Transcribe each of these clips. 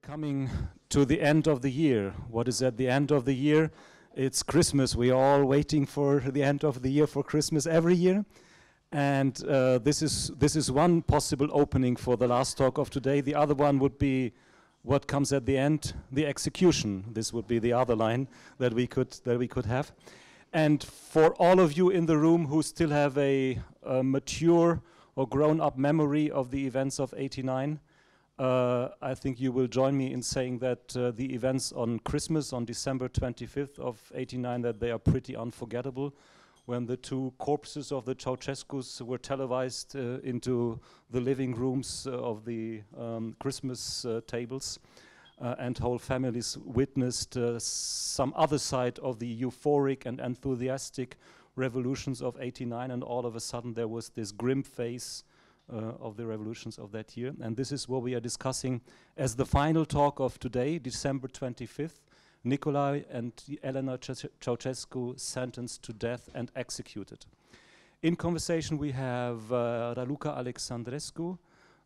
coming to the end of the year. What is at the end of the year? It's Christmas. We are all waiting for the end of the year for Christmas every year. And this is one possible opening for the last talk of today. The other one would be what comes at the end, the execution. This would be the other line that we could have. And for all of you in the room who still have a mature or grown-up memory of the events of '89, I think you will join me in saying that the events on Christmas, on December 25th of '89, that they are pretty unforgettable, when the two corpses of the Ceausescus were televised into the living rooms of the Christmas tables, and whole families witnessed some other side of the euphoric and enthusiastic revolutions of '89, and all of a sudden there was this grim face of the revolutions of that year. And this is what we are discussing as the final talk of today, December 25th, Nicolae and Elena Ceausescu sentenced to death and executed. In conversation we have Raluca Alexandrescu,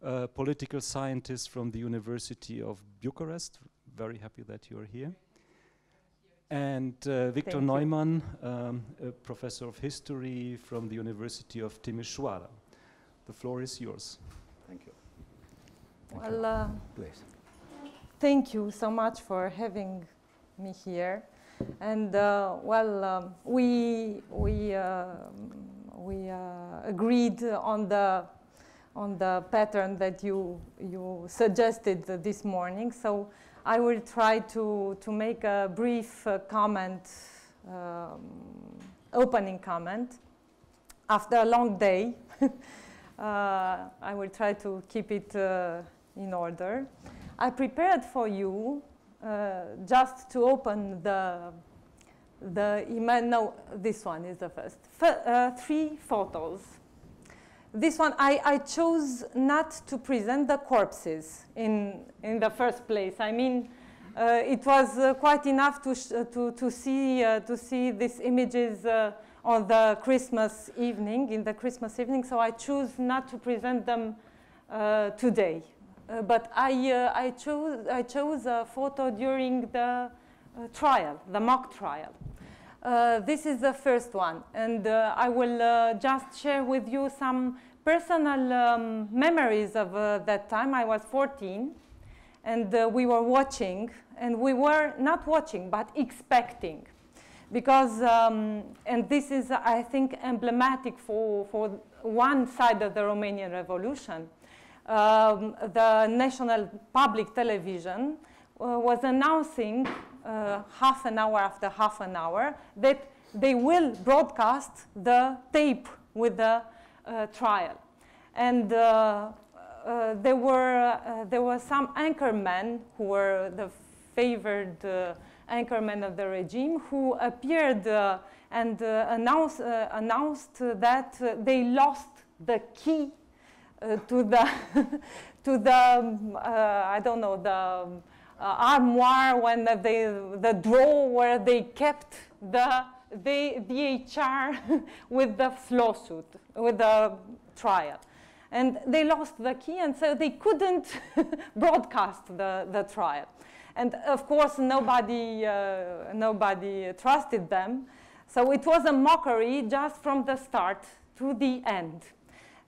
a political scientist from the University of Bucharest. Very happy that you are here. And Victor Neumann, a professor of history from the University of Timisoara. The floor is yours. Thank you. Well, please. Thank you so much for having me here. And we agreed on the pattern that you suggested this morning. So I will try to make a brief comment, opening comment. After a long day, I will try to keep it in order. I prepared for you just to open the email. No, this one is the first. 3 photos. This one, I chose not to present the corpses in the first place. I mean, it was quite enough to see these images on the Christmas evening, in the Christmas evening. So I choose not to present them today. But I chose a photo during the trial, the mock trial. This is the first one, and I will just share with you some personal memories of that time. I was 14, and we were watching, and we were not watching, but expecting. Because, and this is, I think, emblematic for one side of the Romanian Revolution. The national public television was announcing half an hour after half an hour that they will broadcast the tape with the trial. And there were some anchormen who were the favored anchormen of the regime, who appeared and announced that they lost the key to the I don't know, the armoire, when the drawer where they kept the HR with the lawsuit, with the trial. And they lost the key, and so they couldn't broadcast the trial. And of course, nobody trusted them. So it was a mockery just from the start to the end.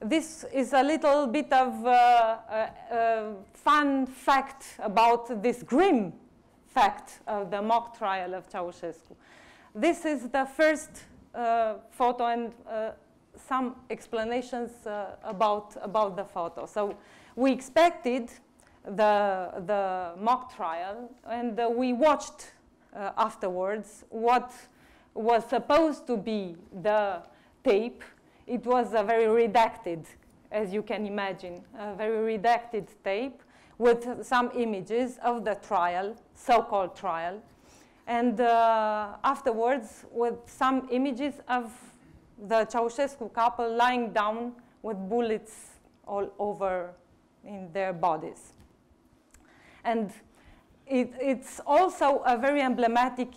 This is a little bit of a fun fact about this grim fact of the mock trial of Ceausescu. This is the first photo, and some explanations about the photo. So we expected the mock trial, and we watched afterwards what was supposed to be the tape. It was a very redacted, as you can imagine, a very redacted tape with some images of the trial, so-called trial, and afterwards with some images of the Ceausescu couple lying down with bullets all over in their bodies. And it's also a very emblematic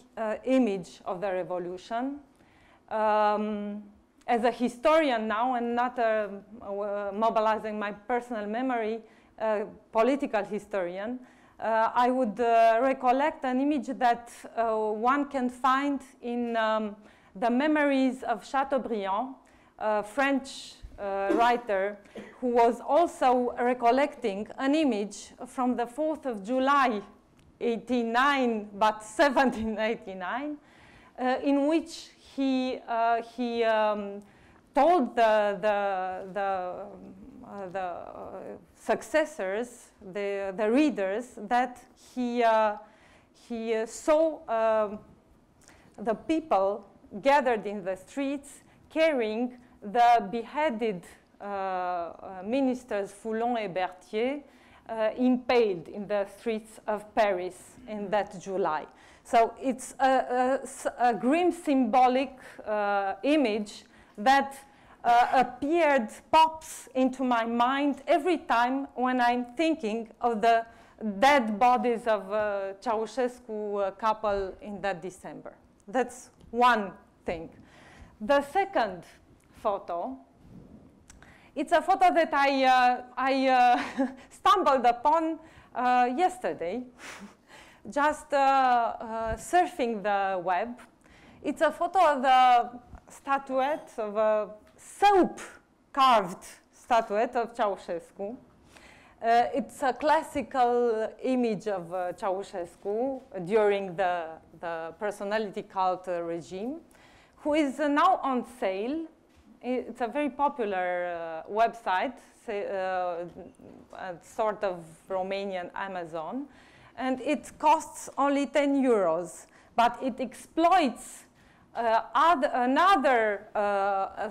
image of the revolution. As a historian now, and not mobilizing my personal memory, political historian, I would recollect an image that one can find in the memories of Chateaubriand, a French writer who was also recollecting an image from the 4th of July, 89, but 1789, in which he told the successors, the readers, that he saw the people gathered in the streets carrying the beheaded ministers Foulon and Berthier impaled in the streets of Paris in that July. So it's a grim symbolic image that pops into my mind every time when I'm thinking of the dead bodies of Ceausescu couple in that December. That's one thing. The second photo, it's a photo that I stumbled upon yesterday, just surfing the web. It's a photo of the statuette, of a soap-carved statuette of Ceausescu. It's a classical image of Ceausescu during the personality cult regime, who is now on sale. It's a very popular website, a sort of Romanian Amazon, and it costs only 10 euros, but it exploits another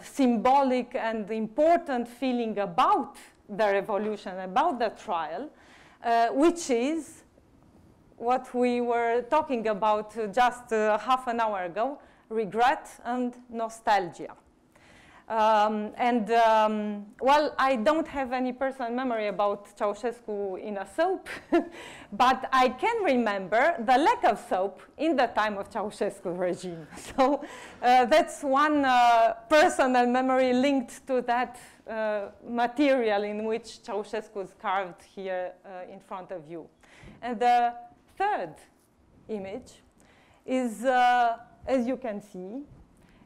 symbolic and important feeling about the revolution, about the trial, which is what we were talking about just half an hour ago, regret and nostalgia. Well, I don't have any personal memory about Ceausescu in a soap, but I can remember the lack of soap in the time of Ceausescu regime. So that's one personal memory linked to that material in which Ceausescu is carved here in front of you. And the third image is, as you can see,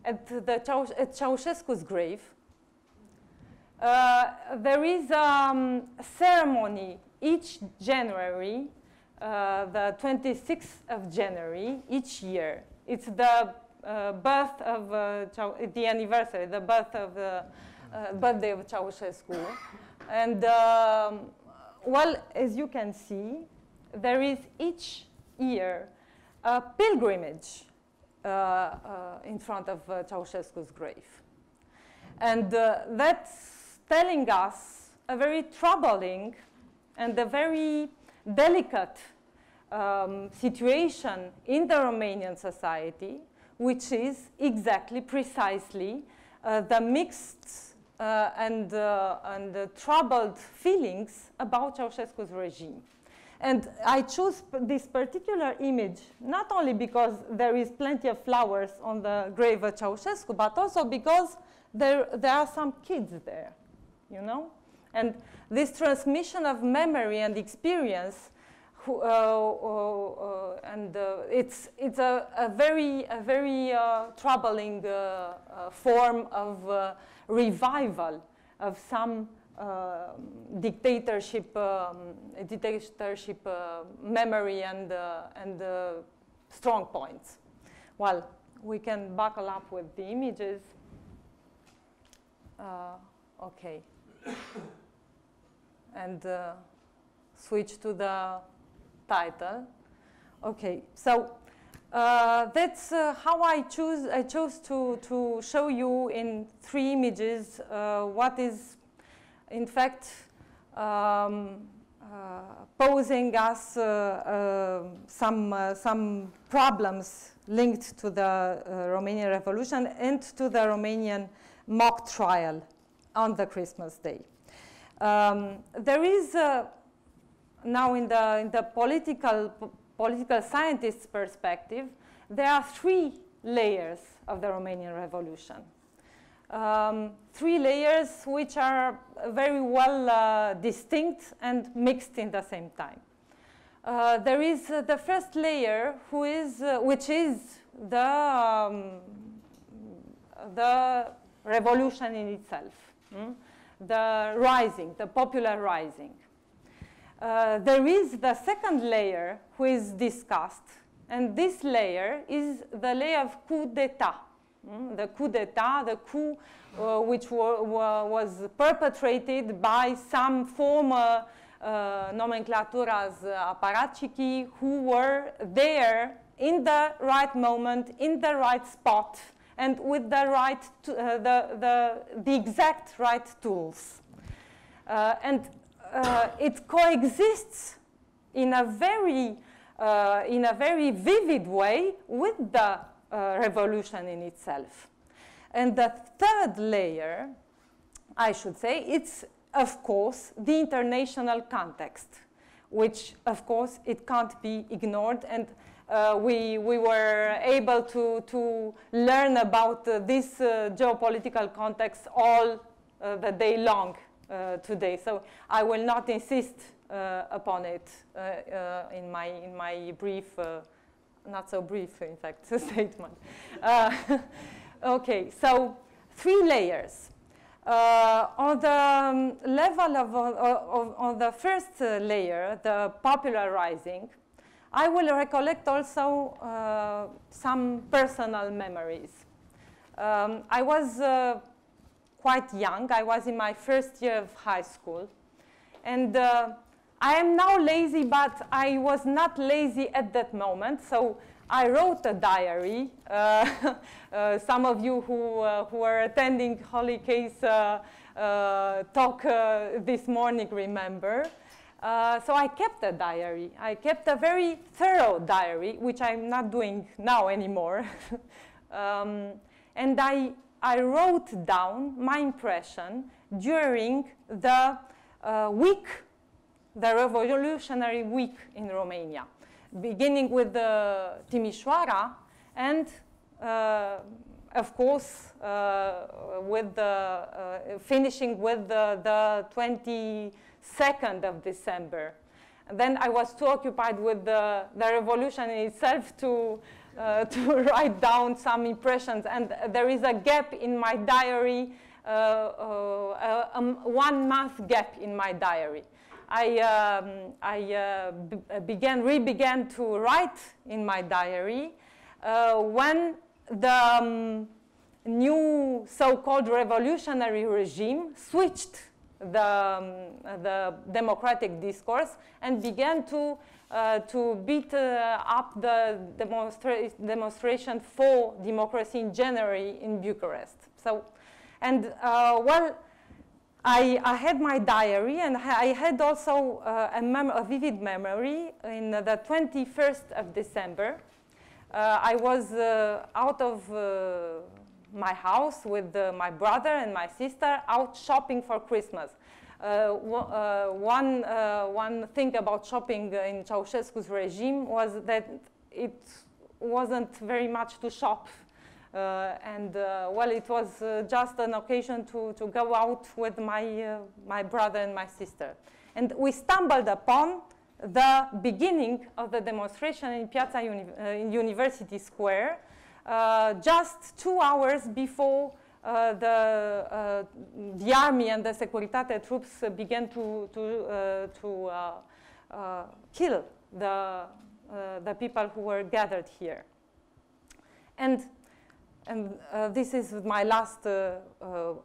at Ceausescu's grave, there is a ceremony each January, the 26th of January, each year. It's the birth of the anniversary, the birth of the birthday of Ceausescu. And well, as you can see, there is each year a pilgrimage in front of Ceausescu's grave. And that's telling us a very troubling and a very delicate situation in the Romanian society, which is exactly, precisely, the mixed and troubled feelings about Ceausescu's regime. And I choose this particular image not only because there is plenty of flowers on the grave of Ceausescu, but also because there are some kids there, you know? And this transmission of memory and experience, it's a very troubling form of revival of some dictatorship memory and strong points. Well, we can buckle up with the images. Okay. And switch to the title. Okay, so that's how I chose to show you in 3 images what is in fact posing us some problems linked to the Romanian Revolution and to the Romanian mock trial on the Christmas day. There is now in the political scientist's perspective, there are 3 layers of the Romanian Revolution. 3 layers which are very well distinct and mixed in the same time. there is the first layer, which is the revolution in itself, the rising, the popular rising. There is the second layer who is discussed, and this layer is the layer of coup d'etat. The coup d'etat, the coup which was perpetrated by some former nomenclaturas apparatchiki who were there in the right moment, in the right spot, and with the right, the exact right tools. It coexists in a very vivid way with the revolution in itself. And the third layer, I should say, it's of course the international context, which of course it can't be ignored, and we were able to learn about this geopolitical context all the day long today. So I will not insist upon it in my brief, not so brief, in fact, statement. Okay, so 3 layers. On the level of the first layer, the popular rising, I will recollect also some personal memories. I was quite young. I was in my first year of high school. And I am now lazy, but I was not lazy at that moment. So I wrote a diary. Some of you who were attending Holy Case talk this morning remember. So I kept a diary. I kept a very thorough diary, which I'm not doing now anymore. And I wrote down my impression during the the revolutionary week in Romania, beginning with the Timisoara and, of course, finishing with the 22nd of December. And then I was too occupied with the revolution in itself to write down some impressions. And there is a gap in my diary, 1 month gap in my diary. I began to write in my diary when the new so-called revolutionary regime switched the democratic discourse and began to beat up the demonstration for democracy in January in Bucharest. So, and well, I had my diary, and I had also a vivid memory. In the 21st of December, I was out of my house with my brother and my sister out shopping for Christmas. One thing about shopping in Ceausescu's regime was that it wasn't very much to shop. Well, it was just an occasion to go out with my brother and my sister. And we stumbled upon the beginning of the demonstration in Piazza in University Square, just 2 hours before the army and the Securitate troops began to kill the people who were gathered here. And this is my last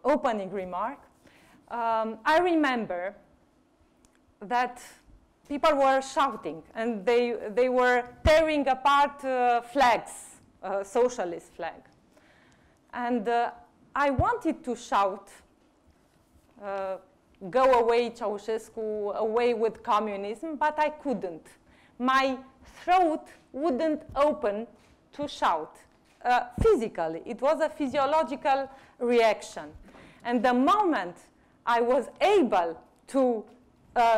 opening remark. I remember that people were shouting, and they were tearing apart flags, socialist flag. And I wanted to shout, go away Ceausescu, away with communism, but I couldn't. My throat wouldn't open to shout. Physically, it was a physiological reaction. And the moment I was able to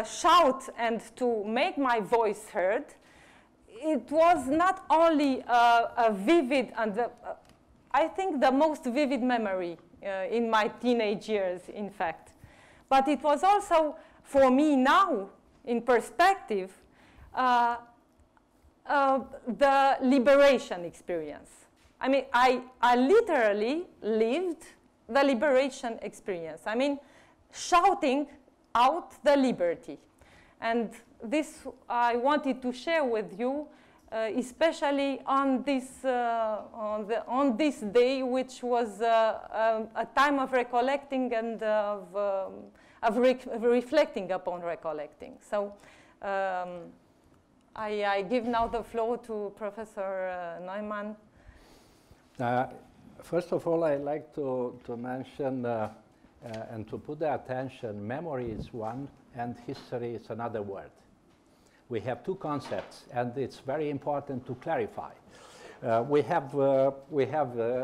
shout and to make my voice heard, it was not only a vivid and I think the most vivid memory in my teenage years, in fact. But it was also, for me now, in perspective, the liberation experience. I mean, I literally lived the liberation experience. I mean, shouting out the liberty. And this I wanted to share with you, especially on this, on this day, which was a time of recollecting and of reflecting upon recollecting. So I give now the floor to Professor Neumann. First of all, I'd like to mention and to put the attention, memory is one and history is another word. We have two concepts, and it's very important to clarify. We have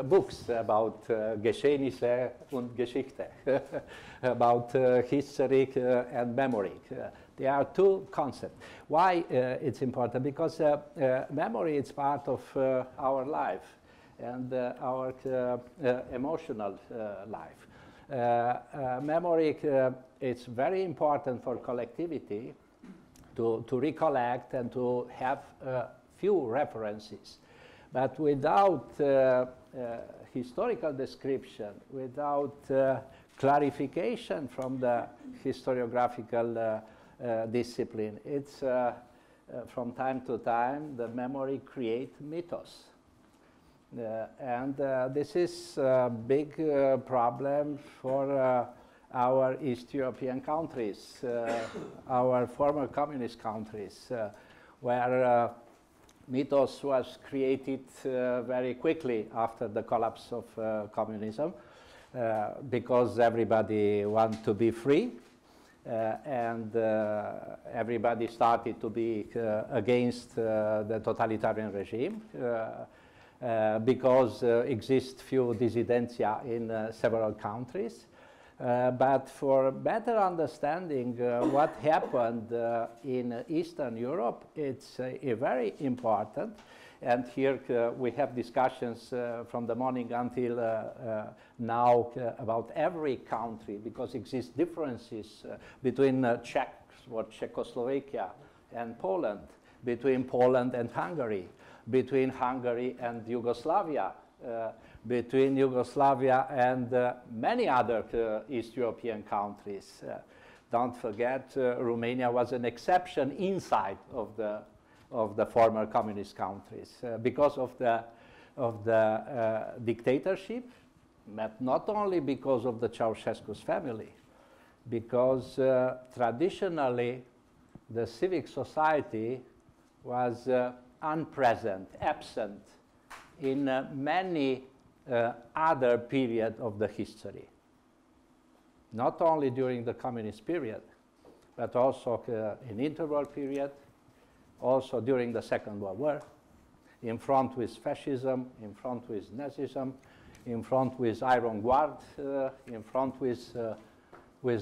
books about Geschehnisse und Geschichte, about history and memory. There are two concepts. Why it's important? Because memory is part of our life and our emotional life. Memory is very important for collectivity to recollect and to have few references. But without historical description, without clarification from the historiographical discipline, it's from time to time the memory creates mythos. And this is a big problem for our East European countries, our former communist countries, where mythos was created very quickly after the collapse of communism, because everybody wanted to be free, and everybody started to be against the totalitarian regime, because exist few dissidentia in several countries. But for better understanding what happened in Eastern Europe, it's very important. And here we have discussions from the morning until now about every country, because exist differences between Czechoslovakia and Poland, between Poland and Hungary, between Hungary and Yugoslavia, between Yugoslavia and many other East European countries. Don't forget, Romania was an exception inside of the former communist countries because of the dictatorship, but not only because of the Ceausescu's family, because traditionally the civic society was unpresent, absent in many other period of the history. Not only during the communist period, but also in interwar period, also during the Second World War, in front with fascism, in front with Nazism, in front with Iron Guard, in front with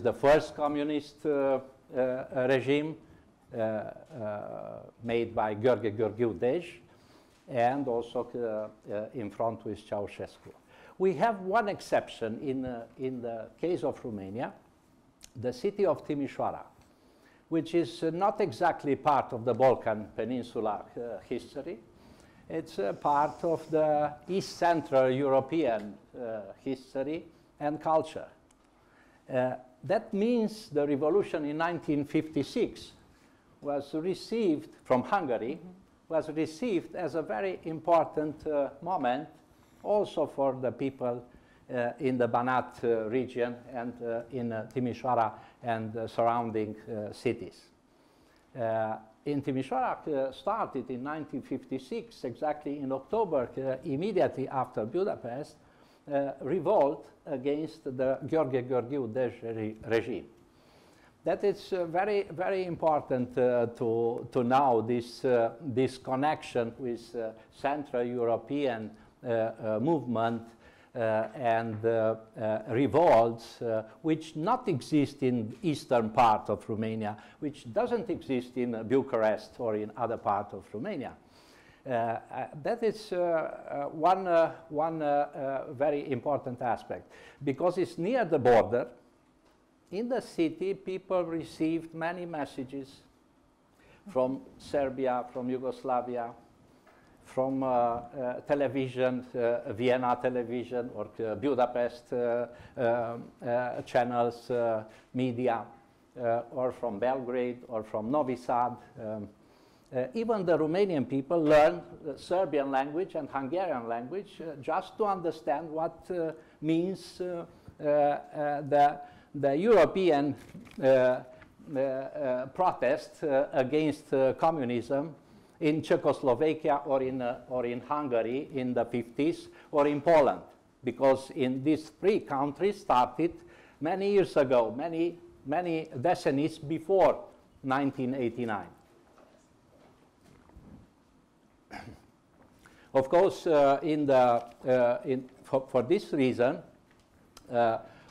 the first communist regime made by Gheorghe Gheorghiu Dej, and also in front with Ceausescu. We have one exception in the case of Romania, the city of Timisoara, which is not exactly part of the Balkan Peninsula history. It's part of the East Central European history and culture. That means the revolution in 1956 was received from Hungary, was received as a very important moment also for the people in the Banat region and in Timișoara and surrounding cities. In Timișoara started in 1956, exactly in October, immediately after Budapest, revolt against the Gheorghe Gheorghiu Dej regime. That is very, very important to know this connection with Central European movement and revolts, which not exist in eastern part of Romania, which doesn't exist in Bucharest or in other part of Romania. That is one very important aspect, because it's near the border. In the city, people received many messages from Serbia, from Yugoslavia, from television, Vienna television or Budapest channels, media, or from Belgrade or from Novi Sad. Even the Romanian people learn the Serbian language and Hungarian language just to understand what means the European protest against communism in Czechoslovakia or in Hungary in the 50s or in Poland, because in these three countries started many years ago, many decades before 1989. Of course, for this reason,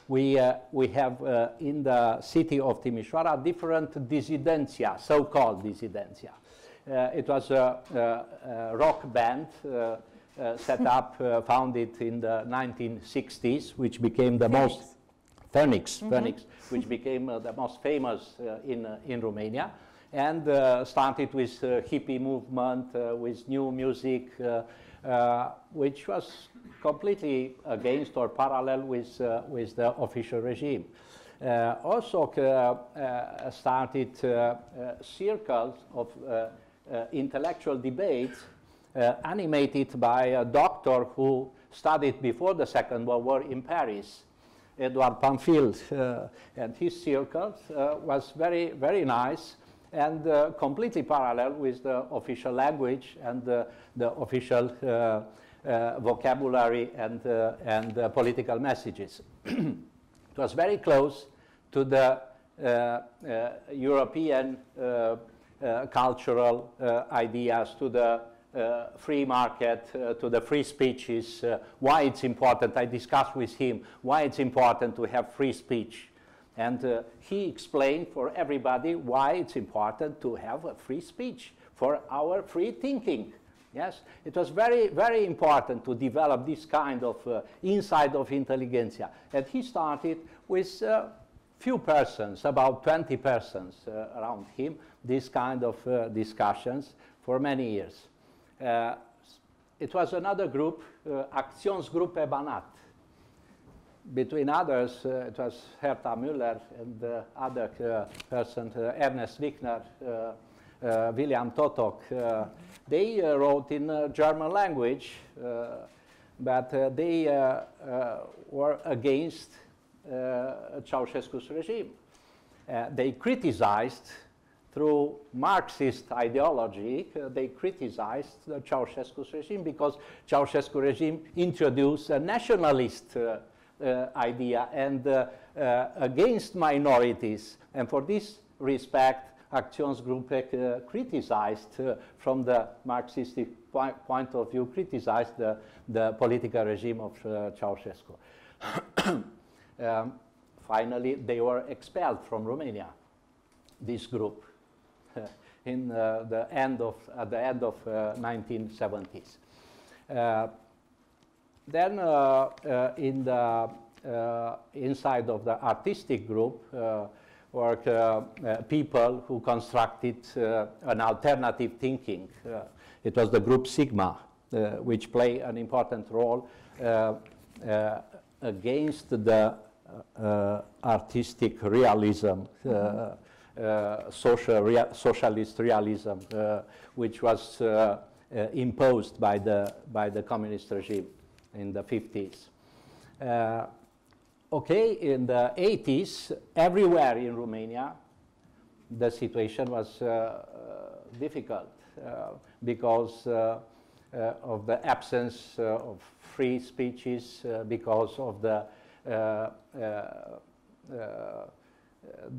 we have in the city of Timisoara different dissidentia, so-called dissidentia. It was a rock band set up, founded in the 1960s, which became the most Phoenix, which became the most famous in Romania, and started with hippie movement, with new music, which was completely against or parallel with the official regime. Also started circles of intellectual debates animated by a doctor who studied before the Second World War in Paris, Edouard Pamphile, and his circles was very, very nice and completely parallel with the official language and the official vocabulary and political messages. It was very close to the European cultural ideas, to the free market, to the free speeches, why it's important. I discussed with him why it's important to have free speech. And he explained for everybody why it's important to have a free speech for our free thinking. Yes, it was very, very important to develop this kind of insight of intelligentsia. And he started with few persons, about 20 persons around him, this kind of discussions for many years. It was another group, Actionsgruppe Banat. Between others, it was Herta Müller and other person, Ernest Wichner, William Totok. They wrote in German language, but they were against Ceausescu's regime. They criticized, through Marxist ideology, they criticized the Ceausescu's regime because Ceausescu regime introduced a nationalist idea and against minorities. And for this respect, Aktionsgruppe criticized, from the Marxist point of view, criticized the political regime of Ceausescu. Finally, they were expelled from Romania, this group, in the end of 1970s. Then, in the inside of the artistic group, were people who constructed an alternative thinking. It was the group Sigma, which played an important role against the artistic realism, socialist realism, which was imposed by the communist regime in the 50s. Okay, in the 80s, everywhere in Romania, the situation was difficult because of the absence of free speeches, because of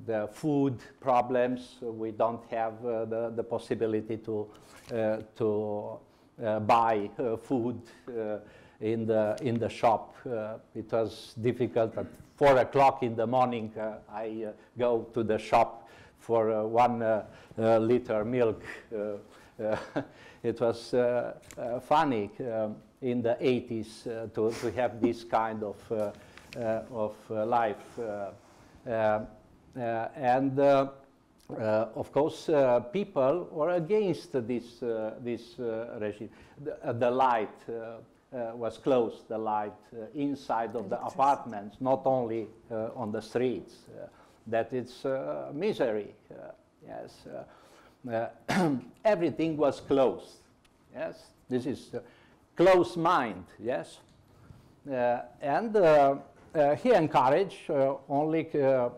the food problems. We don't have the possibility to buy food in the shop. It was difficult. At 4 o'clock in the morning, I go to the shop for 1 liter milk. It was funny in the 80s to have this kind of life. And of course, people were against this regime. The light was closed, the light inside of the apartments, not only on the streets. That it's misery. Yes, everything was closed. Yes, this is closed mind. Yes, and he encouraged only a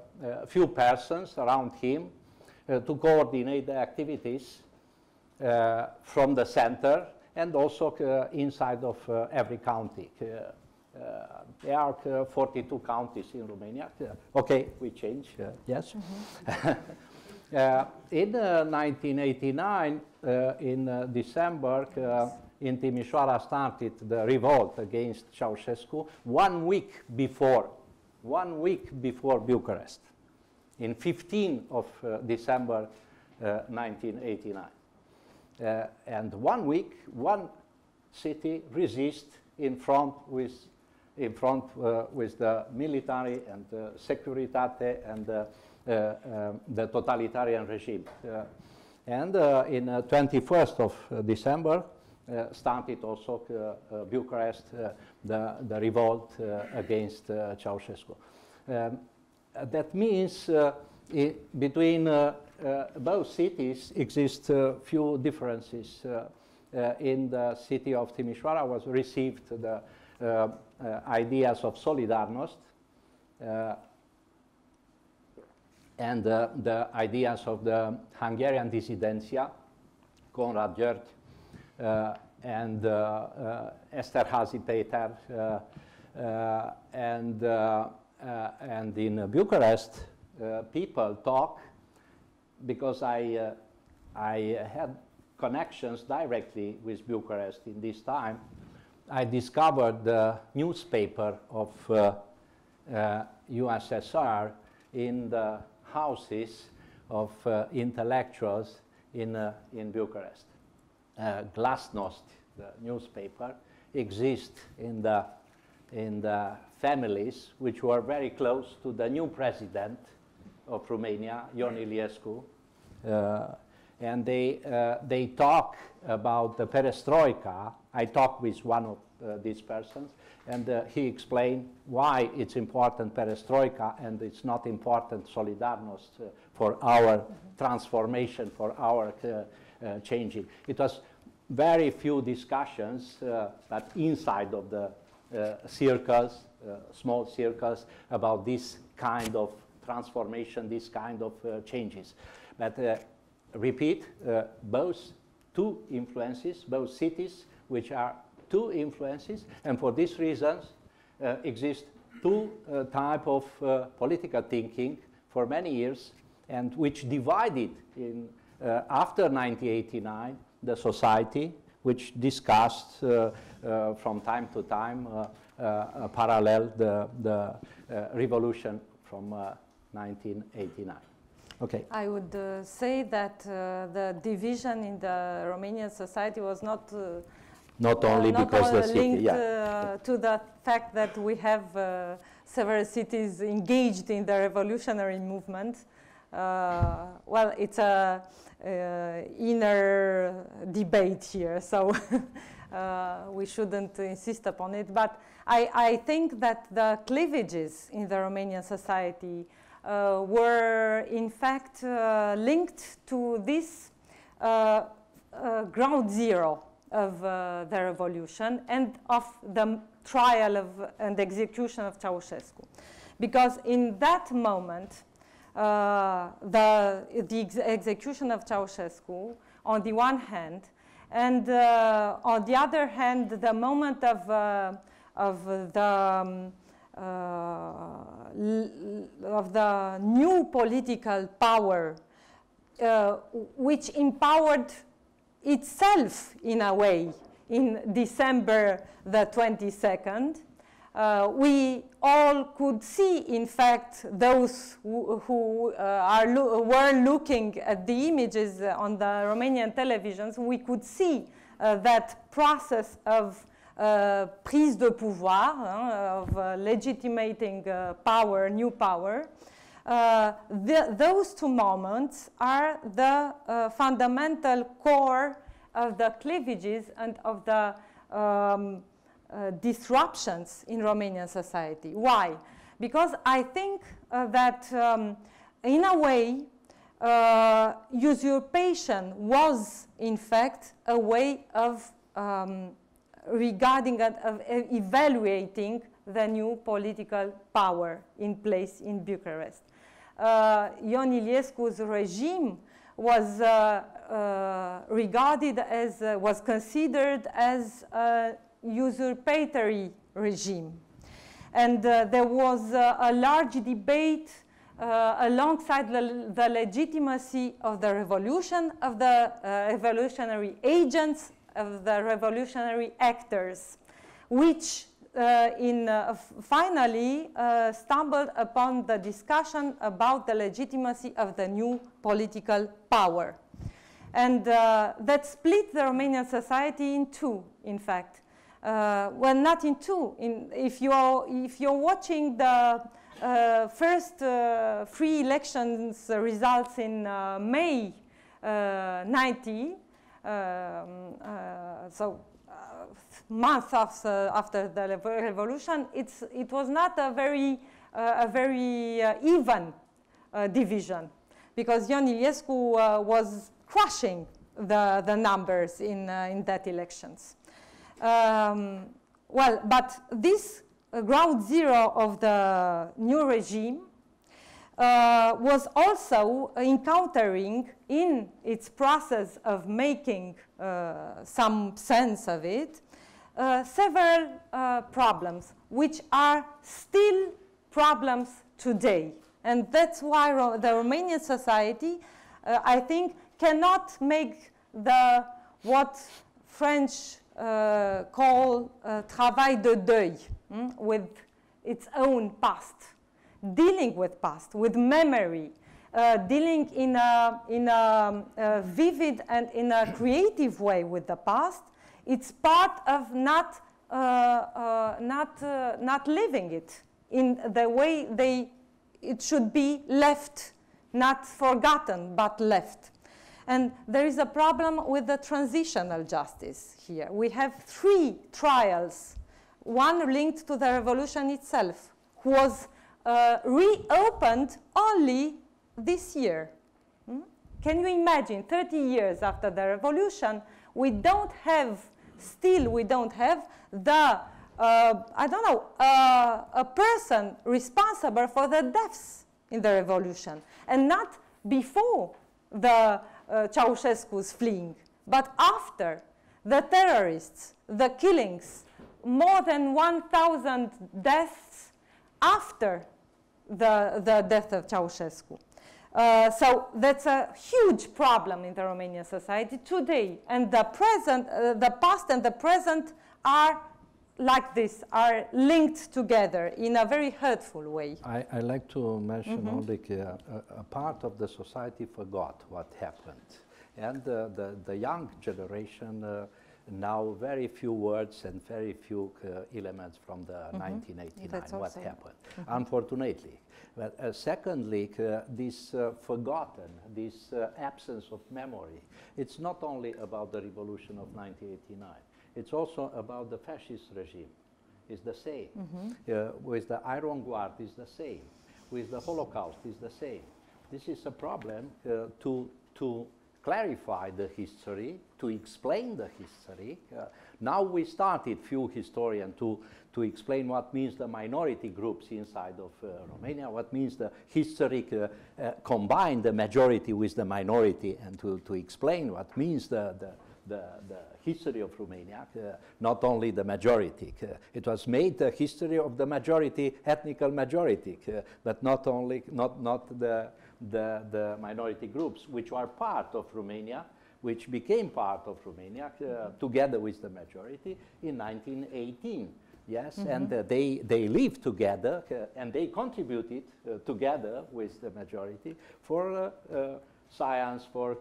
few persons around him to coordinate the activities from the center and also inside of every county. There are 42 counties in Romania. Okay, we change, yes. In 1989, in December, in Timisoara started the revolt against Ceausescu 1 week before Bucharest, in 15th of December 1989. And 1 week, one city resist in front with the military and Securitate and the totalitarian regime. And in 21st of December started also Bucharest, the revolt against Ceausescu. That means between both cities exist few differences. In the city of Timișoara was received the ideas of Solidarność and the ideas of the Hungarian dissidentia, Konrad György and Esterházy Péter, and in Bucharest people talk, because I had connections directly with Bucharest in this time. I discovered the newspaper of USSR in the houses of intellectuals in Bucharest. Glasnost, the newspaper, exists in the families which were very close to the new president of Romania, Ion Iliescu, and they talk about the perestroika. I talked with one of these persons, and he explained why it's important perestroika and it's not important Solidarność for our transformation, for our changing. It was very few discussions, but inside of the circles, small circles, about this kind of transformation, this kind of changes. But repeat, both two influences, both cities, which are two influences, and for these reasons exist two type of political thinking for many years, and which divided in after 1989 the society, which discussed from time to time parallel the revolution from 1989. Okay. I would say that the division in the Romanian society was not only because the city, linked to the fact that we have several cities engaged in the revolutionary movement. Well, it's a inner debate here, so we shouldn't insist upon it. But I think that the cleavages in the Romanian society were in fact linked to this ground zero of the revolution and of the trial and execution of Ceausescu. Because in that moment, the execution of Ceausescu on the one hand, and on the other hand, the moment of the new political power, which empowered itself in a way in December the 22nd. We all could see, in fact, those who were looking at the images on the Romanian televisions, we could see that process of prise de pouvoir, of legitimating power, new power. those two moments are the fundamental core of the cleavages and of the disruptions in Romanian society. Why? Because I think that in a way, usurpation was in fact a way of regarding and of evaluating the new political power in place in Bucharest. Ion Iliescu's regime was regarded as, was considered as a usurpatory regime. And there was a large debate alongside the legitimacy of the revolution, of the revolutionary agents, of the revolutionary actors, which finally stumbled upon the discussion about the legitimacy of the new political power. And that split the Romanian society in two, in fact. Well, not in two. If you're watching the first free elections results in May 90, so months after the revolution, it was not a very even division, because Ion Iliescu was crushing the numbers in that elections. Well, but this ground zero of the new regime was also encountering in its process of making some sense of it several problems, which are still problems today. And that's why the Romanian society, I think, cannot make what French call travail de deuil, with its own past, dealing with past, with memory, dealing in a vivid and in a creative way with the past. It's part of not living it in the way it should be left, not forgotten, but left. And there is a problem with the transitional justice here. We have 3 trials, one linked to the revolution itself, who was reopened only this year. Can you imagine, 30 years after the revolution, we don't have the, I don't know, a person responsible for the deaths in the revolution, and not before the Ceausescu's fleeing, but after the terrorists, the killings, more than 1,000 deaths after the death of Ceausescu. So that's a huge problem in the Romanian society today. And the present, the past and the present are like this, are linked together in a very hurtful way. I like to mention only a part of the society forgot what happened. And the young generation now very few words and very few elements from the 1989, what happened, unfortunately. But secondly, this forgotten, this absence of memory, it's not only about the revolution of 1989, it's also about the fascist regime. It's the same. With the Iron Guard, it's the same. With the Holocaust, it's the same. This is a problem to clarify the history, to explain the history. Now we started, few historians, to explain what means the minority groups inside of Romania, what means the history, combine the majority with the minority, and to explain what means the history of Romania, not only the majority. It was made the history of the majority, ethnical majority, but not only, not the minority groups, which are part of Romania, which became part of Romania together with the majority in 1918. Yes, and they lived together and they contributed together with the majority for science, for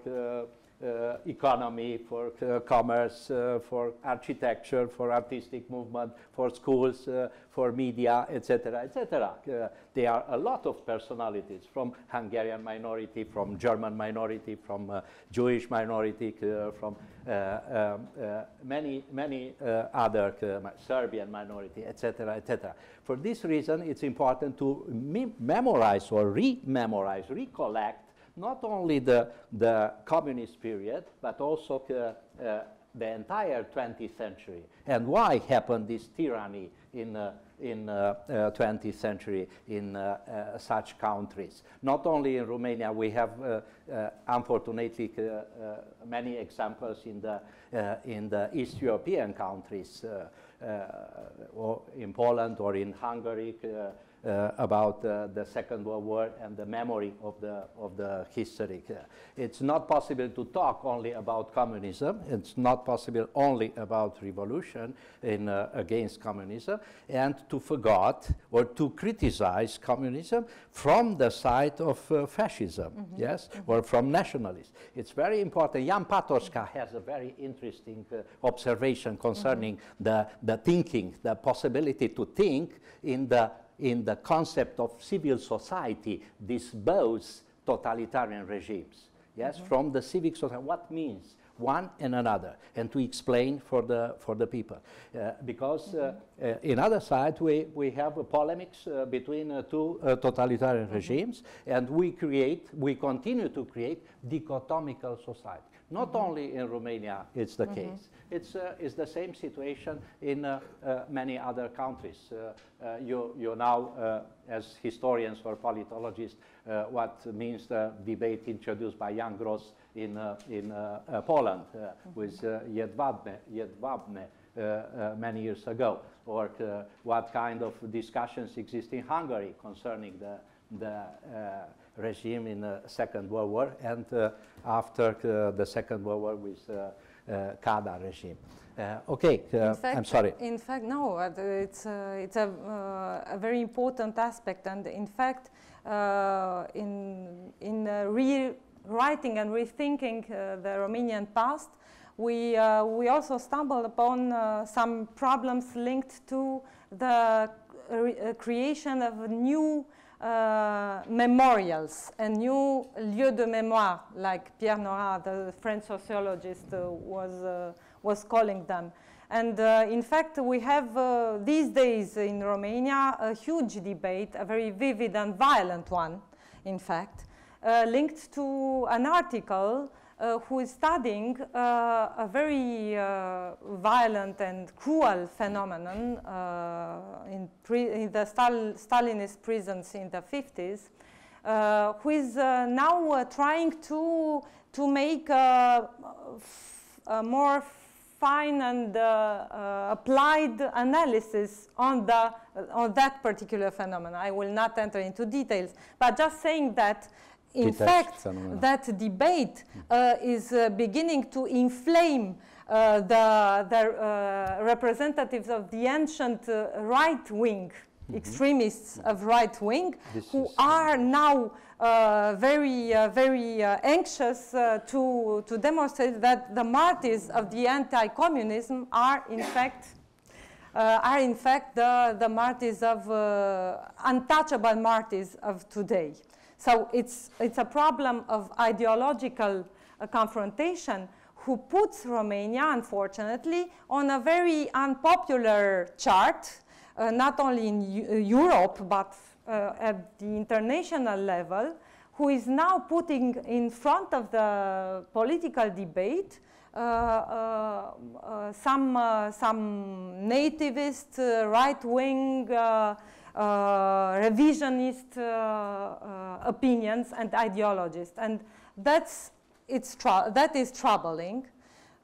economy, for commerce, for architecture, for artistic movement, for schools, for media, etc., etc. There are a lot of personalities from Hungarian minority, from German minority, from Jewish minority, from many other Serbian minority, etc., etc. For this reason, it's important to memorize or re-memorize, recollect not only the communist period, but also the entire 20th century. And why happened this tyranny in 20th century in such countries? Not only in Romania, we have unfortunately many examples in the East European countries, or in Poland or in Hungary, about the Second World War and the memory of the history. It's not possible to talk only about communism. It's not possible only about revolution against communism, and to forget or to criticize communism from the side of fascism, yes, or from nationalists. It's very important. Jan Patočka has a very interesting observation concerning the thinking, the possibility to think in the concept of civil society, these both totalitarian regimes, yes, from the civic society, what means one and another, and to explain for the people, because in other side we have polemics between two totalitarian regimes, and we continue to create dichotomical society. Not only in Romania it's the case. It's the same situation in many other countries. You now, as historians or politologists, what means the debate introduced by Jan Gross in Poland with Jedwabne many years ago, or what kind of discussions exist in Hungary concerning the regime in the Second World War and after the Second World War with Kada regime. Okay, I'm sorry. In fact, no, it's a very important aspect, and in fact, in rewriting and rethinking the Romanian past, we also stumbled upon some problems linked to the creation of new memorials and new lieux de mémoire, like Pierre Nora, the French sociologist, was calling them. And in fact, we have these days in Romania a huge debate, a very vivid and violent one, in fact, linked to an article who is studying a very violent and cruel phenomenon in the Stalinist prisons in the 50s, who is now trying to make a more fine and applied analysis on that particular phenomenon. I will not enter into details, but just saying that in fact, that debate is beginning to inflame the representatives of the ancient right wing, extremists of right wing, who are now very anxious to demonstrate that the martyrs of the anti-communism are in fact the martyrs of untouchable martyrs of today. So it's a problem of ideological confrontation who puts Romania, unfortunately, on a very unpopular chart, not only in Europe, but at the international level, who is now putting in front of the political debate some nativist, right-wing, revisionist opinions and ideologies, and that is troubling.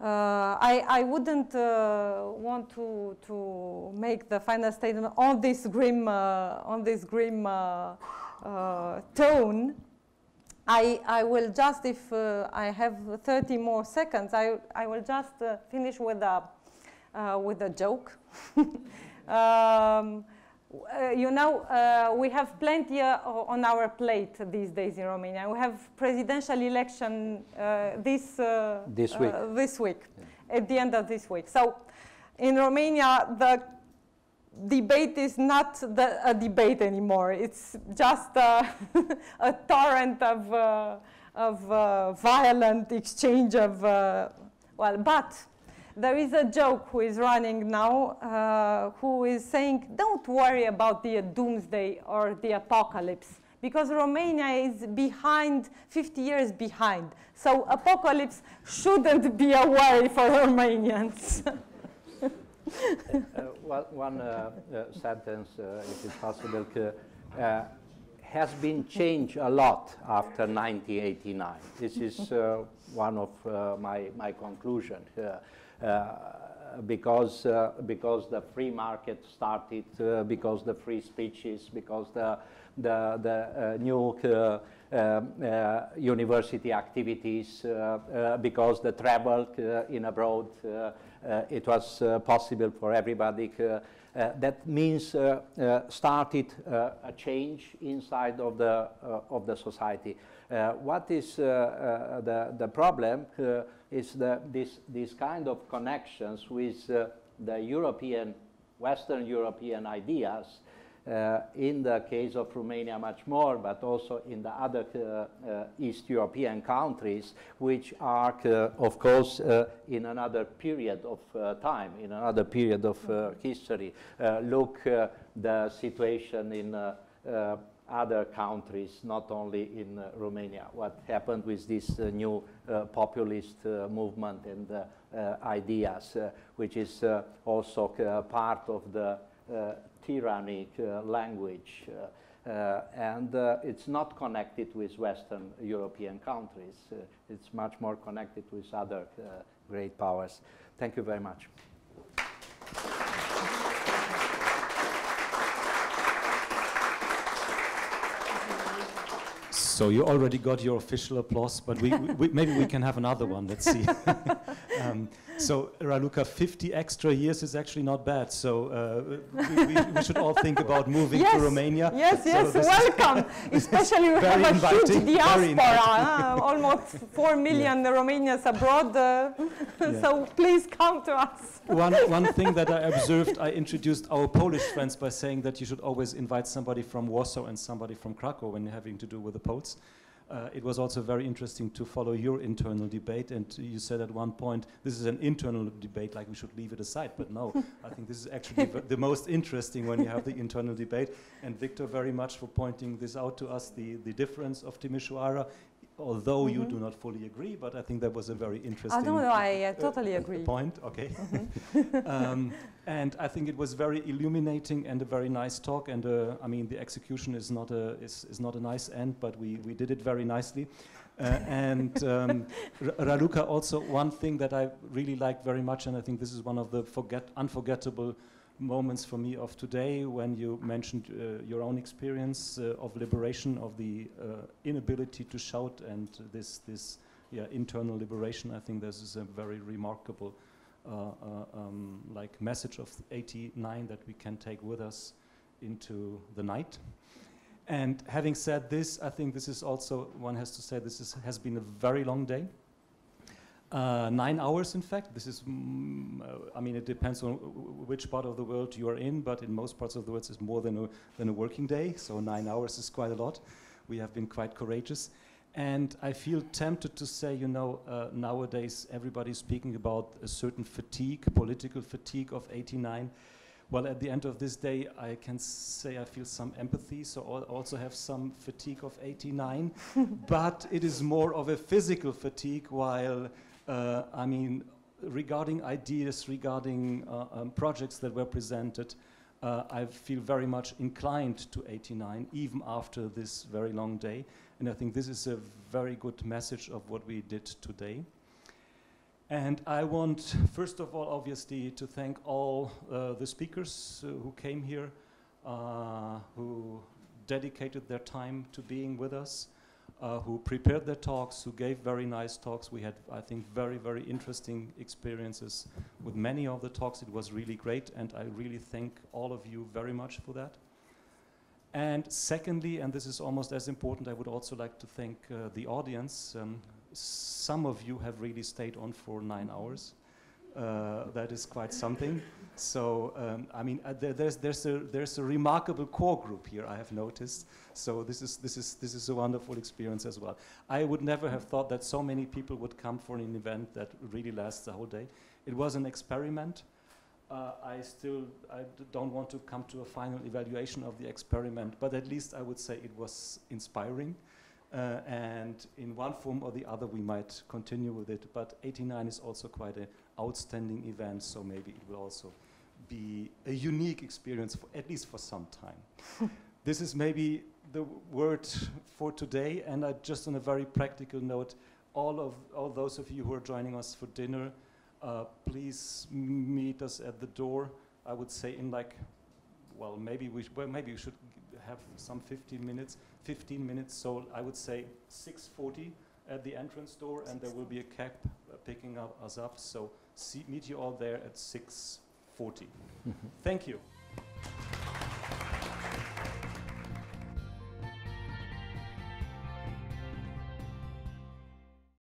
I wouldn't want to make the final statement on this grim tone. I will just, if I have 30 more seconds, I will just finish with a joke. you know, we have plenty on our plate these days in Romania. We have presidential election this week, yeah. At the end of this week. So in Romania, the debate is not a debate anymore. It's just a torrent of violent exchange of, well, but there is a joke who is running now, who is saying, don't worry about the doomsday or the apocalypse, because Romania is behind, 50 years behind. So apocalypse shouldn't be a worry for Romanians. One sentence, if it's possible, has been changed a lot after 1989. This is one of my conclusions. Because the free market started, because the free speeches, because the new university activities, because the travel in abroad, it was possible for everybody. That means started a change inside of the society. What is the problem is this kind of connections with the European, Western European ideas, in the case of Romania much more, but also in the other East European countries, which are, of course, in another period of time, in another period of history. Look the situation in other countries, not only in Romania. What happened with this new populist movement and ideas, which is also part of the tyrannic language, and it's not connected with Western European countries. It's much more connected with other great powers. Thank you very much. So you already got your official applause, but maybe we can have another one. Let's see. So Raluca, 50 extra years is actually not bad. So we should all think about moving to Romania. Yes, yes, so welcome. Especially we have a huge diaspora, almost 4 million Romanians abroad. So please come to us. One thing that I observed, I introduced our Polish friends by saying that you should always invite somebody from Warsaw and somebody from Krakow when you're having to do with the Poles. It was also very interesting to follow your internal debate, and you said at one point, this is an internal debate, like we should leave it aside, but no, I think this is actually the most interesting when you have the internal debate, and Victor, very much for pointing this out to us, the difference of Timisoara, although you do not fully agree, but I think that was a very interesting I totally agree. Point, okay. And I think it was very illuminating and a very nice talk, and I mean the execution is not a nice end, but we did it very nicely. And Raluca, also one thing that I really liked very much, and I think this is one of the unforgettable moments for me of today, when you mentioned your own experience of liberation, of the inability to shout, and this internal liberation. I think this is a very remarkable like message of '89 that we can take with us into the night. And having said this, I think this is also, one has to say, this has been a very long day. 9 hours, in fact. This is, I mean, it depends on which part of the world you are in, but in most parts of the world it's more than a working day, so 9 hours is quite a lot. We have been quite courageous. And I feel tempted to say, you know, nowadays everybody's speaking about a certain fatigue, political fatigue of '89. Well, at the end of this day, I can say I feel some empathy, so I also have some fatigue of '89, but it is more of a physical fatigue, while, I mean, regarding ideas, regarding projects that were presented, I feel very much inclined to '89, even after this very long day. And I think this is a very good message of what we did today. And I want, first of all, obviously, to thank all the speakers who came here, who dedicated their time to being with us. who prepared their talks, who gave very nice talks. We had, I think, very, very interesting experiences with many of the talks. It was really great, and I really thank all of you very much for that. And secondly, and this is almost as important, I would also like to thank the audience. Some of you have really stayed on for 9 hours. That is quite something. So I mean, there's a remarkable core group here, I have noticed. So this is a wonderful experience as well. I would never have thought that so many people would come for an event that really lasts the whole day. It was an experiment. I don't want to come to a final evaluation of the experiment, but at least I would say it was inspiring. And in one form or the other, we might continue with it. But 89 is also quite an outstanding event, so maybe it will also be a unique experience, for, at least for some time. This is maybe the word for today, and just on a very practical note, all those of you who are joining us for dinner, please meet us at the door. I would say in like, well, maybe we should have some 15 minutes. So I would say 6:40 at the entrance door, and there will be a cab picking us up. So meet you all there at 6:40. Thank you.